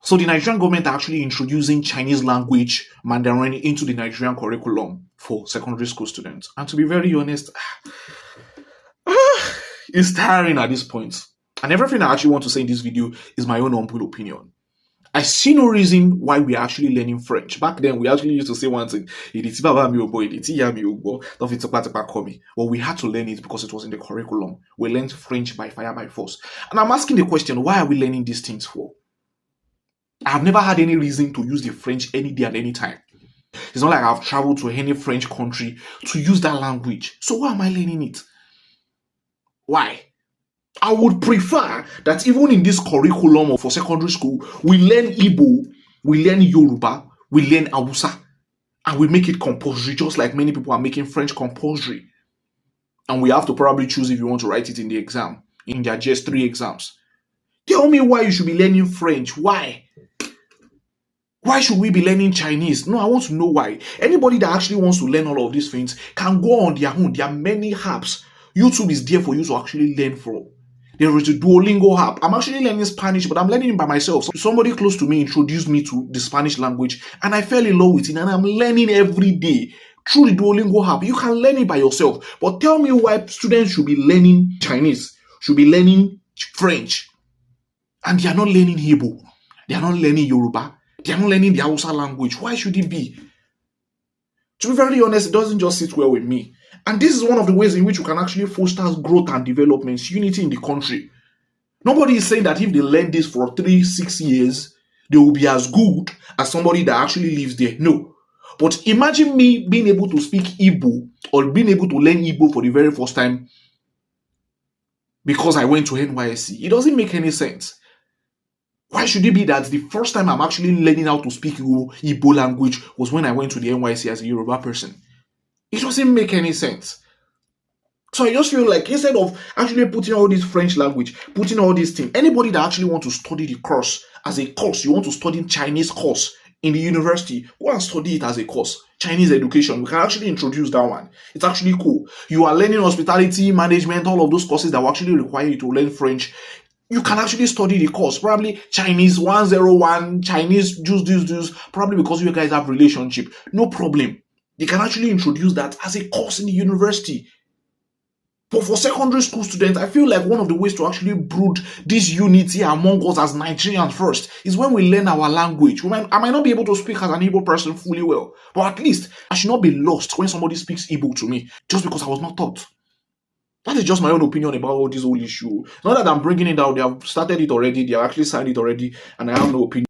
So the Nigerian government are actually introducing Chinese language, Mandarin, into the Nigerian curriculum for secondary school students. And to be very honest, it's tiring at this point. And everything I actually want to say in this video is my own humble opinion. I see no reason why we are actually learning French. Back then, we actually used to say one thing, but we had to learn it because it was in the curriculum. We learned French by fire, by force. And I'm asking the question, why are we learning these things for? I've never had any reason to use the French any day at any time. It's not like I've traveled to any French country to use that language. So why am I learning it? Why? I would prefer that even in this curriculum for secondary school, we learn Igbo, we learn Yoruba, we learn Hausa, and we make it compulsory, just like many people are making French compulsory. And we have to probably choose if you want to write it in the exam, in their just 3 exams. Tell me why you should be learning French. Why? Why should we be learning Chinese? No, I want to know why. Anybody that actually wants to learn all of these things can go on their own. There are many apps. YouTube is there for you to actually learn from. There is a Duolingo app. I'm actually learning Spanish, but I'm learning it by myself. So somebody close to me introduced me to the Spanish language, and I fell in love with it, and I'm learning every day through the Duolingo app. You can learn it by yourself. But tell me why students should be learning Chinese, should be learning French, and they are not learning Igbo. They are not learning Yoruba. They are not learning the Hausa language. Why should it be? To be very honest, it doesn't just sit well with me. And this is one of the ways in which you can actually foster growth and development, unity in the country. Nobody is saying that if they learn this for 3-6 years, they will be as good as somebody that actually lives there. No. But imagine me being able to speak Igbo or being able to learn Igbo for the very first time because I went to NYSC. It doesn't make any sense. Why should it be that the first time I'm actually learning how to speak Igbo language was when I went to the NYSC as a Yoruba person? It doesn't make any sense. So I just feel like instead of actually putting all this French language, putting all these things, anybody that actually wants to study the course as a course, you want to study Chinese course in the university, go and study it as a course. Chinese education, we can actually introduce that one. It's actually cool. You are learning hospitality, management, all of those courses that will actually require you to learn French. You can actually study the course, probably Chinese 101, Chinese juice, probably because you guys have relationship. No problem. They can actually introduce that as a course in the university. But for secondary school students, I feel like one of the ways to actually brood this unity among us as Nigerians first is when we learn our language. I might not be able to speak as an Igbo person fully well, but at least I should not be lost when somebody speaks Igbo to me just because I was not taught. That is just my own opinion about all this whole issue. Not that I'm bringing it out. They have started it already. They have actually signed it already. And I have no opinion.